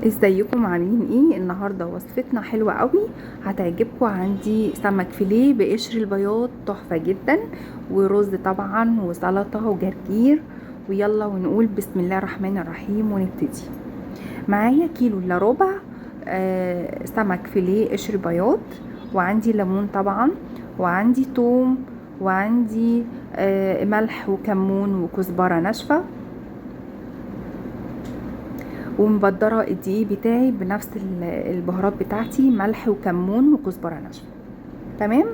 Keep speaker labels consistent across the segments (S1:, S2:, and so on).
S1: ازيكم عاملين ايه؟ النهارده وصفتنا حلوه قوي هتعجبكم. عندي سمك فيليه بقشر البياض تحفه جدا، ورز طبعا وسلطه وجرجير. ويلا ونقول بسم الله الرحمن الرحيم ونبتدي. معايا كيلو الا ربع سمك فيليه قشر بياض، وعندي ليمون طبعا، وعندي توم، وعندي ملح وكمون وكزبره ناشفه، ومبدره الدقيق بتاعي بنفس البهارات بتاعتي، ملح وكمون وكزبره ناشفه. تمام،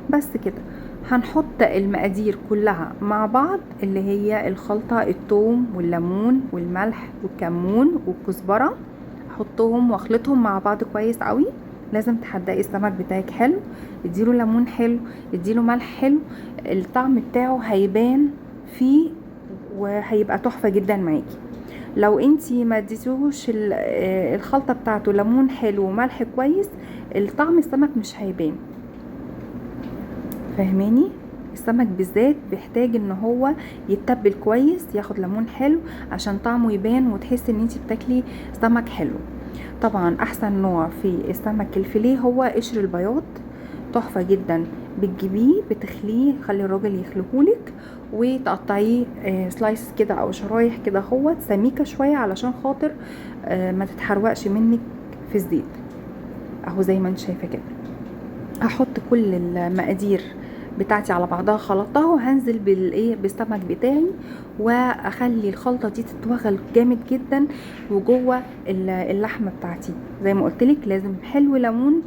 S1: بس كده. هنحط المقادير كلها مع بعض، اللي هي الخلطه، الثوم والليمون والملح والكمون والكزبره. احطهم واخلطهم مع بعض كويس قوي. لازم تحدقي السمك بتاعك حلو، اديله ليمون حلو، اديله ملح حلو، الطعم بتاعه هيبان فيه وهيبقى تحفه جدا معاكي. لو انتي ما اديتوش الخلطه بتاعته ليمون حلو وملح كويس، الطعم السمك مش هيبان. فاهماني؟ السمك بالذات بيحتاج ان هو يتبل كويس، ياخد ليمون حلو عشان طعمه يبان وتحسي ان انتي بتاكلي سمك حلو. طبعا احسن نوع في السمك الفيليه هو قشر البياض، تحفه جدا. بتجيبيه بتخليه، خلي الراجل يخليهولك، وتقطعيه سلايس كده او شرايح كده، هو سميكه شويه علشان خاطر ما تتحرقش منك في الزيت. اهو زي ما انت شايفه كده. هحط كل المقادير بتاعتي على بعضها، خلطتها، وهنزل بالسمك بتاعي، واخلي الخلطه دي تتوغل جامد جدا وجوه اللحمه بتاعتي. زي ما قلتلك لازم حلو، ليمون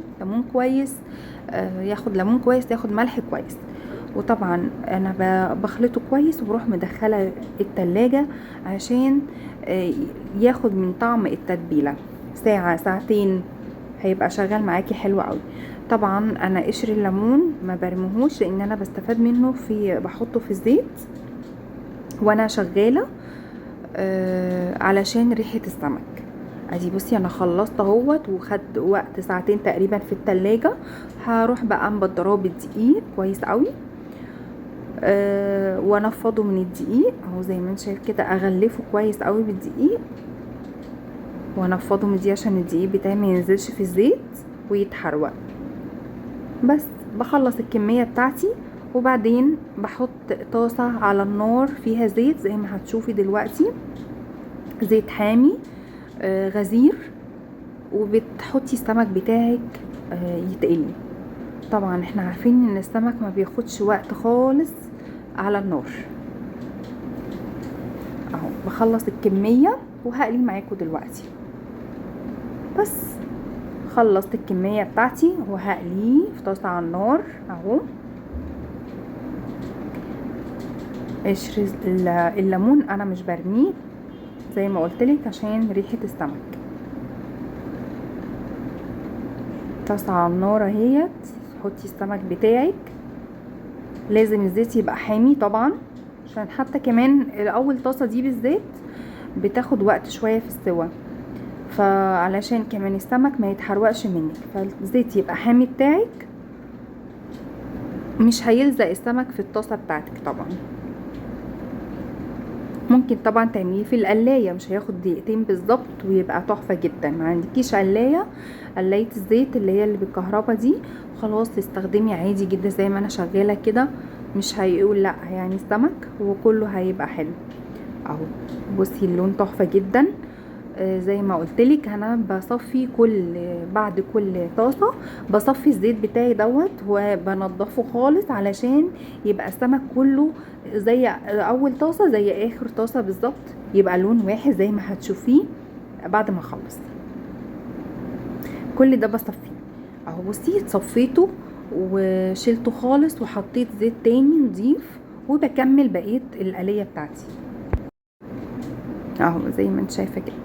S1: كويس، ياخد ليمون كويس، ياخد ملح كويس. وطبعا انا بخلطه كويس وبروح مدخله التلاجة عشان ياخد من طعم التتبيله ساعه ساعتين، هيبقى شغال معاكي حلو قوي. طبعا انا قشر الليمون ما برميهوش، لان انا بستفاد منه بحطه في الزيت وانا شغاله علشان ريحه السمك. ادي بصي انا خلصت اهوت، وخد وقت ساعتين تقريبا في التلاجة. هروح بقى مبدراه بالدقيق كويس قوي، وانفضه من الدقيق اهو زي ما انت شايف كده، اغلفه كويس قوي بالدقيق وانفضه من الدقيق عشان الدقيق بتاعي ما ينزلش في الزيت ويتحرق. بس بخلص الكمية بتاعتي، وبعدين بحط طاسة على النار فيها زيت زي ما هتشوفي دلوقتي، زيت حامي غزير، وبتحطي السمك بتاعك يتقلي. طبعا احنا عارفين ان السمك ما بياخدش وقت خالص على النار. اهو بخلص الكمية وهقلي معاكم دلوقتي. بس خلصت الكمية بتاعتي وهقليه في طاسة على النار اهو. قشر الليمون انا مش برميه زي ما قلتلك عشان ريحة السمك. طاسة على النار اهيت، حطي السمك بتاعك. لازم الزيت يبقى حامي طبعا، عشان حتى كمان الاول طاسة دي بالذات بتاخد وقت شوية في السوا، فعلشان كمان السمك ما يتحرقش منك، فالزيت يبقى حامي بتاعك، مش هيلزق السمك في الطاسة بتاعتك. طبعا ممكن طبعا تعمليه في القلاية، مش هياخد دقيقتين بالظبط ويبقى تحفة جدا. ما عندكيش قلاية الزيت اللي هي اللي بالكهرباء دي، خلاص تستخدمي عادي جدا زي ما انا شغالة كده، مش هيقول لا يعني السمك، وكله هيبقى حلو اهو. بصي اللون تحفة جدا. زي ما قلتلك انا بصفي بعد كل طاسة بصفي الزيت بتاعي دوت وبنضفه خالص، علشان يبقى السمك كله زي اول طاسة زي اخر طاسة بالظبط، يبقى لون واحد زي ما هتشوفيه بعد ما اخلص. كل ده بصفيه اهو. بصي صفيته وشلته خالص، وحطيت زيت تاني نضيف، وبكمل بقية القلية بتاعتي اهو زي ما انت شايفة كده.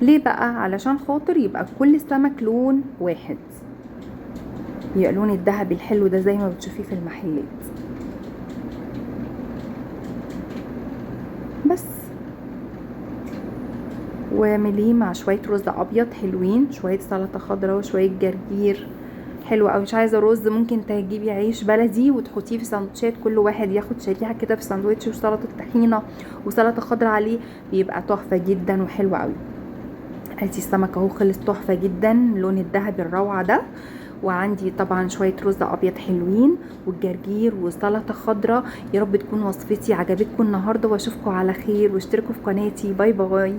S1: ليه بقى؟ علشان خاطر يبقى كل السمك لون واحد، يبقى لون الذهبي الحلو ده زي ما بتشوفيه في المحلات. بس واعمليه مع شويه رز ابيض حلوين، شويه سلطه خضراء، وشويه جرجير حلو قوي. مش عايزه رز، ممكن تجيبي عيش بلدي وتحطيه في سندوتشات، كل واحد ياخد شريحه كده في ساندوتش، وسلطه طحينه وسلطه خضراء عليه، بيبقى تحفه جدا وحلو قوي. ادي السمك اهو خلص تحفه جدا، لون الذهبي الروعه ده. وعندي طبعا شويه رز ابيض حلوين والجرجير وسلطه خضراء. يا رب تكون وصفتي عجبتكم النهارده، واشوفكم على خير، واشتركوا في قناتي. باي باي.